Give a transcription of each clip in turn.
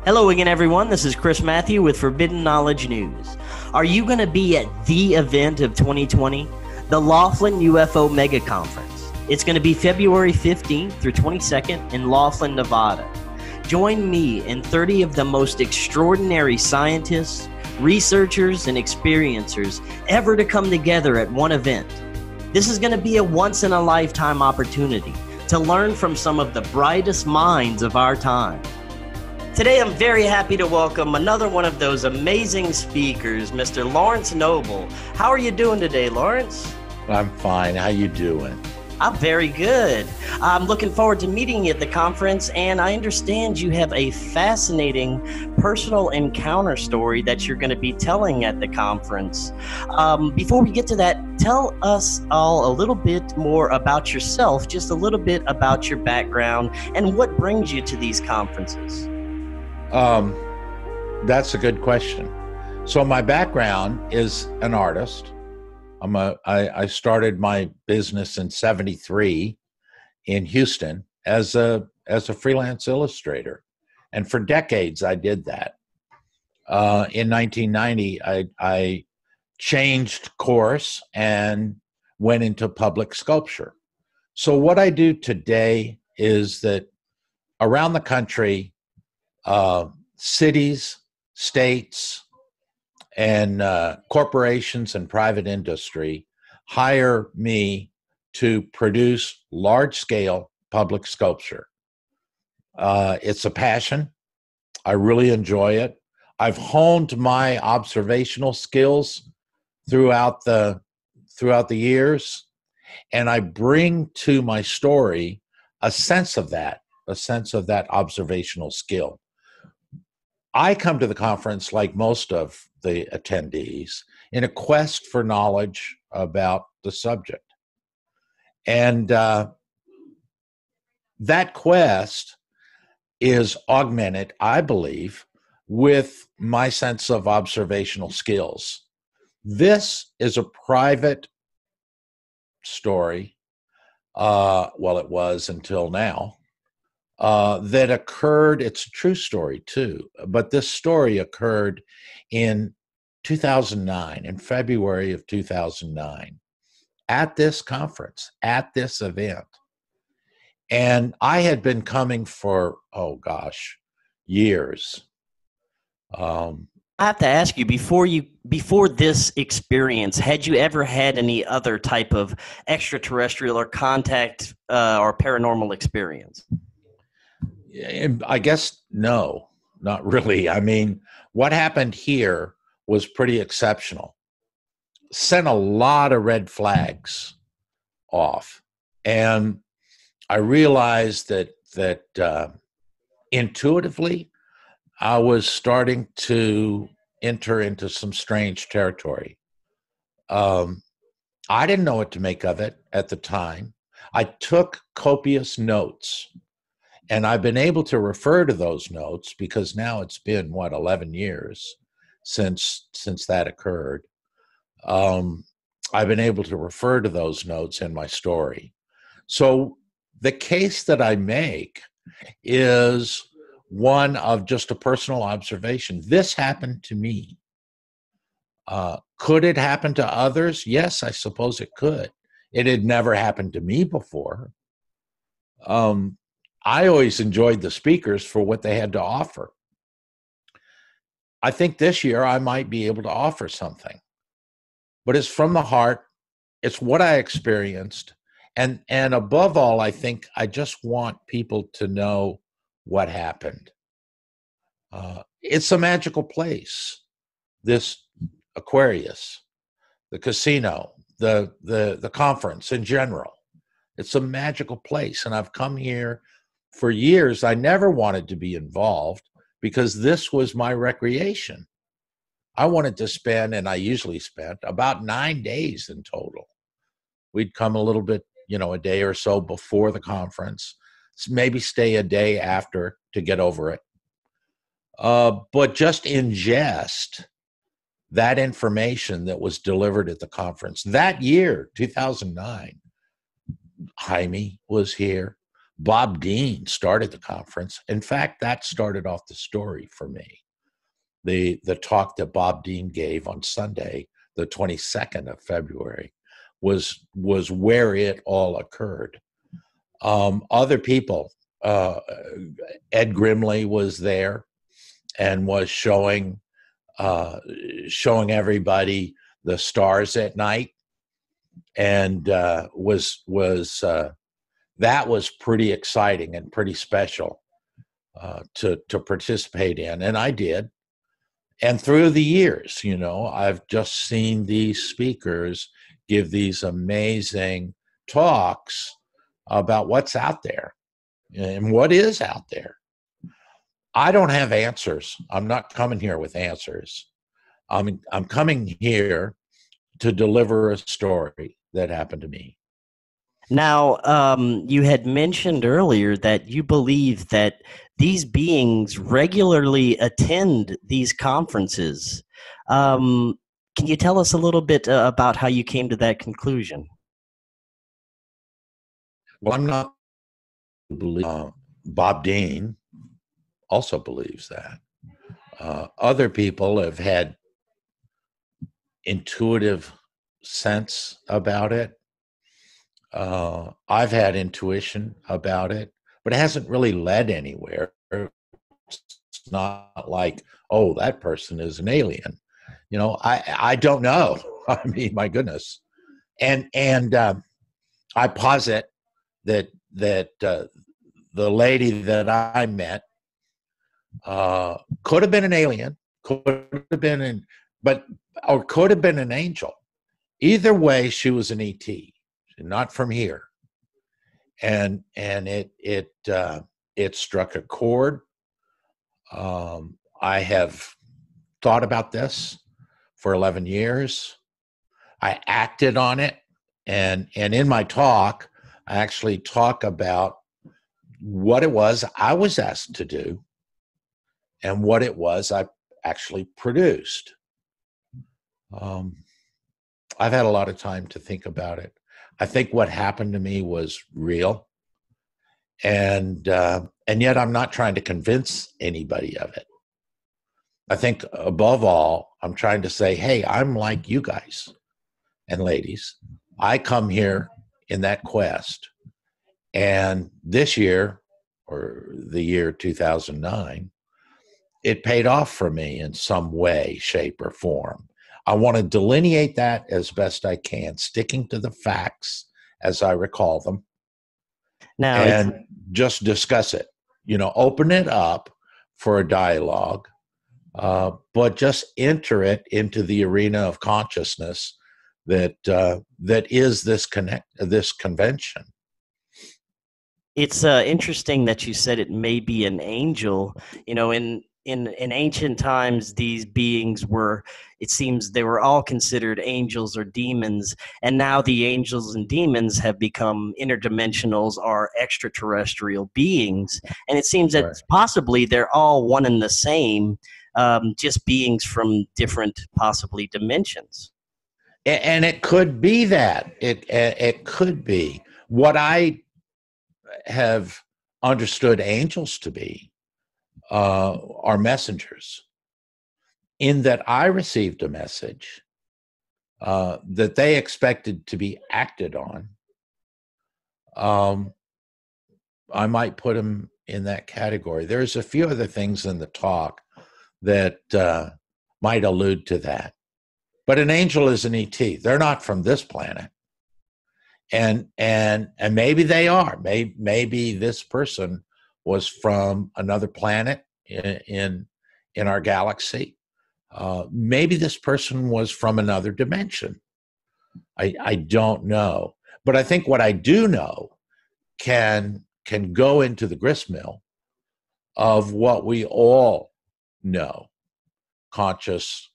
Hello again, everyone. This is Chris Mathieu with Forbidden Knowledge News. Are you going to be at the event of 2020? The Laughlin UFO Mega Conference. It's going to be February 15th through 22nd in Laughlin, Nevada. Join me and 30 of the most extraordinary scientists, researchers, and experiencers ever to come together at one event. This is going to be a once-in-a-lifetime opportunity to learn from some of the brightest minds of our time. Today, I'm very happy to welcome another one of those amazing speakers, Mr. Laurence Noble. How are you doing today, Laurence? I'm fine. How you doing? I'm very good. I'm looking forward to meeting you at the conference, and I understand you have a fascinating personal encounter story that you're going to be telling at the conference. Before we get to that, tell us all a little bit more about yourself, just a little bit about your background, and what brings you to these conferences. That's a good question. So my background is an artist. I started my business in '73 in Houston as a freelance illustrator, and for decades I did that. In 1990, I changed course and went into public sculpture. So what I do today is that around the country, cities, states, and corporations and private industry hire me to produce large-scale public sculpture. It's a passion. I really enjoy it. I've honed my observational skills throughout the years, and I bring to my story a sense of that observational skill. I come to the conference, like most of the attendees, in a quest for knowledge about the subject. And that quest is augmented, I believe, with my sense of observational skills. This is a private story, well, it was until now, that occurred. It's a true story too, but this story occurred in 2009, in February of 2009, at this conference, at this event. And I had been coming for, years. I have to ask you, before this experience, had you ever had any other type of extraterrestrial or contact or paranormal experience? I guess no, not really. I mean, what happened here was pretty exceptional. Sent a lot of red flags off. And I realized that intuitively, I was starting to enter into some strange territory. I didn't know what to make of it at the time. I took copious notes. And I've been able to refer to those notes because now it's been, 11 years since that occurred. I've been able to refer to those notes in my story. So the case that I make is one of just a personal observation. This happened to me. Could it happen to others? Yes, I suppose it could. It had never happened to me before. I always enjoyed the speakers for what they had to offer. I think this year I might be able to offer something, but it's from the heart. It's what I experienced. And above all, I think I just want people to know what happened. It's a magical place, this Aquarius, the casino, the conference in general. It's a magical place. And I've come here for years. I never wanted to be involved because this was my recreation. I wanted to spend, and I usually spent, about 9 days in total. We'd come a little bit, a day or so before the conference, maybe stay a day after to get over it. But just ingest that information that was delivered at the conference. That year, 2009, Jaime was here. Bob Dean started the conference. In fact, that started off the story for me. The talk that Bob Dean gave on Sunday, the 22nd of February, was where it all occurred. Other people, Ed Grimley was there and was showing everybody the stars at night, and that was pretty exciting and pretty special to participate in, and I did. And through the years, I've just seen these speakers give these amazing talks about what's out there and what is out there. I don't have answers. I'm not coming here with answers. I'm coming here to deliver a story that happened to me. Now, you had mentioned earlier that you believe that these beings regularly attend these conferences. Can you tell us a little bit about how you came to that conclusion? Well, I'm not Bob Dean also believes that. Other people have had intuitive sense about it. I've had intuition about it, but it hasn't really led anywhere. It's not like, oh, that person is an alien. I don't know. I mean, my goodness. And I posit that the lady that I met could have been an alien, could have been or could have been an angel. Either way, she was an ET, not from here. And it struck a chord. I have thought about this for 11 years. I acted on it, and in my talk, I actually talk about what it was I was asked to do and what it was I actually produced. I've had a lot of time to think about it. I think what happened to me was real, and yet I'm not trying to convince anybody of it. I think above all, I'm trying to say, hey, I'm like you guys and ladies. I come here in that quest, and this year, or the year 2009, it paid off for me in some way, shape, or form. I want to delineate that as best I can, sticking to the facts as I recall them, and just discuss it. Open it up for a dialogue, but just enter it into the arena of consciousness that is this convention. It's interesting that you said it may be an angel. In ancient times, these beings were, it seems they were all considered angels or demons, and now the angels and demons have become interdimensionals or extraterrestrial beings. And it seems that possibly they're all one and the same, just beings from different, possibly, dimensions. And it could be that. It could be. What I have understood angels to be are messengers, in that I received a message that they expected to be acted on. I might put them in that category. There's a few other things in the talk that might allude to that. But an angel is an ET. They're not from this planet. And maybe they are. Maybe this person was from another planet in our galaxy. Maybe this person was from another dimension. I don't know. But I think what I do know can go into the gristmill of what we all know, consciously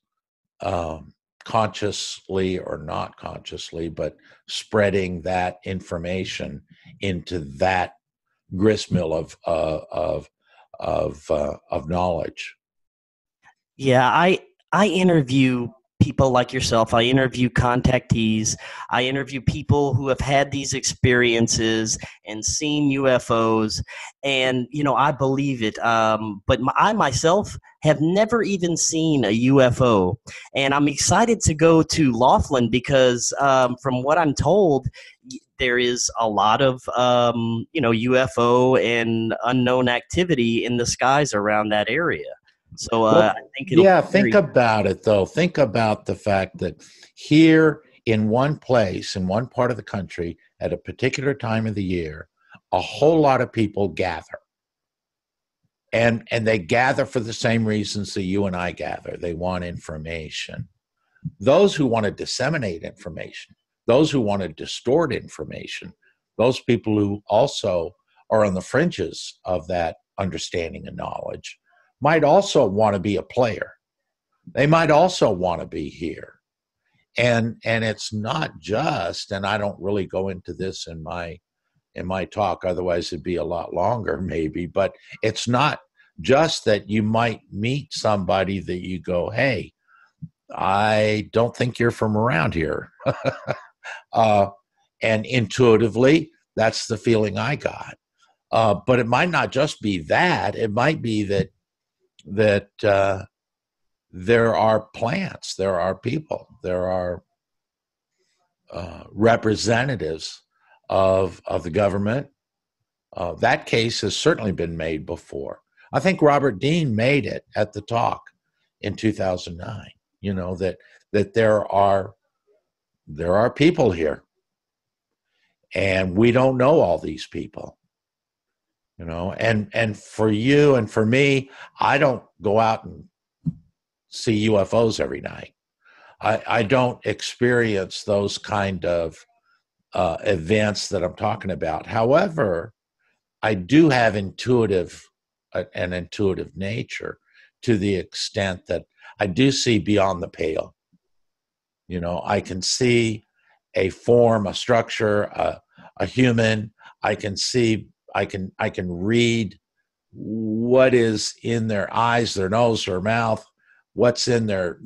or not consciously, but spreading that information into that gristmill of knowledge. Yeah, I interview people like yourself. I interview contactees. I interview people who have had these experiences and seen UFOs. And, I believe it. But I myself have never even seen a UFO. And I'm excited to go to Laughlin because from what I'm told, there is a lot of, UFO and unknown activity in the skies around that area. So I think it'll think about it, though. Think about the fact that here in one place, in one part of the country, at a particular time of the year, a whole lot of people gather. And they gather for the same reasons that you and I gather. They want information. Those who want to disseminate information, those who want to distort information, those people who also are on the fringes of that understanding and knowledge, might also want to be a player. They might also want to be here. And it's not just, and I don't really go into this in my talk, otherwise it'd be a lot longer maybe, but it's not just that you might meet somebody that you go, hey, I don't think you're from around here. And intuitively, that's the feeling I got. But it might not just be that. It might be that there are plants, there are people, there are representatives of the government. That case has certainly been made before. I think Robert Dean made it at the talk in 2009. That there are people here, and we don't know all these people. And for you and for me, I don't go out and see UFOs every night. I don't experience those kind of events that I'm talking about. However, I do have an intuitive nature to the extent that I do see beyond the pale. I can see a form, a structure, a human. I can read what is in their eyes, their nose, their mouth, what's in their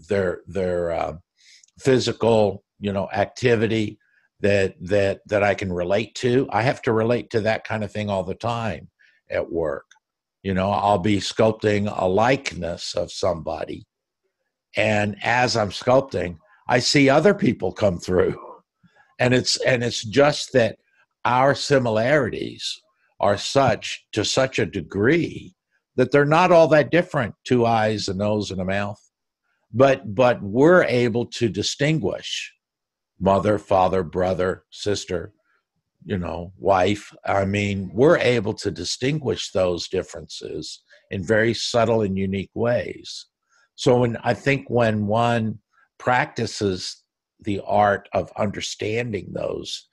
physical, activity that I can relate to. I have to relate to that kind of thing all the time at work. I'll be sculpting a likeness of somebody, and as I'm sculpting, I see other people come through, and it's just that our similarities are to such a degree that they're not all that different. 2 eyes, a nose, and a mouth, but we're able to distinguish mother, father, brother, sister, wife. I mean, we're able to distinguish those differences in very subtle and unique ways. So when one practices the art of understanding those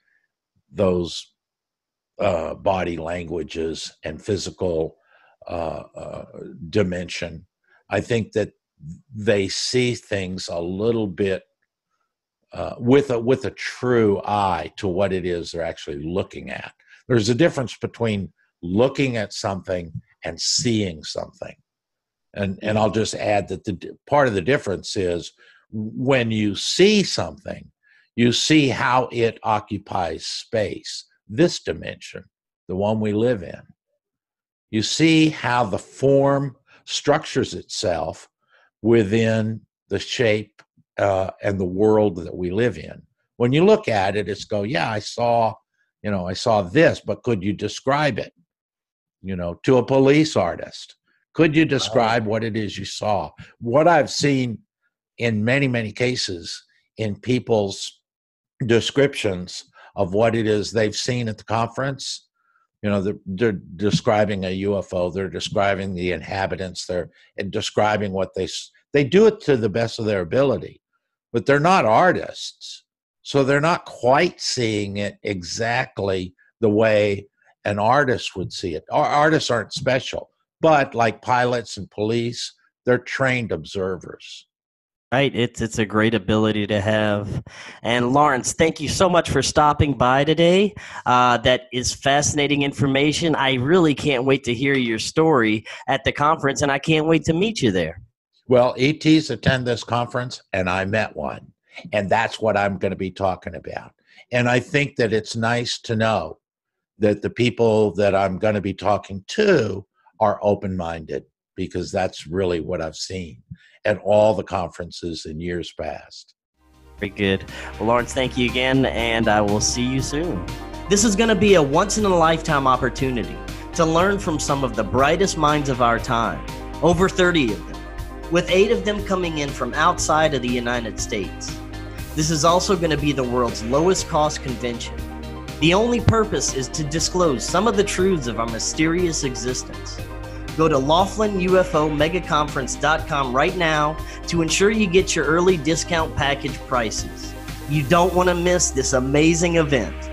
body languages and physical dimension, I think that they see things a little bit with a true eye to what it is they're actually looking at. There's a difference between looking at something and seeing something. And I'll just add that the part of the difference is when you see something, you see how it occupies space, this dimension, the one we live in. You see how the form structures itself within the shape and the world that we live in. When you look at it, it's yeah, I saw this, but could you describe it? To a police artist, could you describe what it is you saw? What I've seen in many, many cases in people's descriptions of what it is they've seen at the conference, they're describing a UFO, they're describing the inhabitants, they're describing what they do it to the best of their ability, but they're not artists. So they're not quite seeing it exactly the way an artist would see it. Artists aren't special, but like pilots and police, they're trained observers. Right. It's a great ability to have. And Laurence, thank you so much for stopping by today. That is fascinating information. I really can't wait to hear your story at the conference, and I can't wait to meet you there. Well, ETs attend this conference, and I met one. And that's what I'm going to be talking about. And I think that it's nice to know that the people that I'm going to be talking to are open-minded, because that's really what I've seen at all the conferences in years past. Very good. Well, Laurence, thank you again, and I will see you soon. This is going to be a once-in-a-lifetime opportunity to learn from some of the brightest minds of our time, over 30 of them, with 8 of them coming in from outside of the United States. This is also going to be the world's lowest cost convention. The only purpose is to disclose some of the truths of our mysterious existence. Go to Laughlin UFO Megaconference.com right now to ensure you get your early discount package prices. You don't want to miss this amazing event.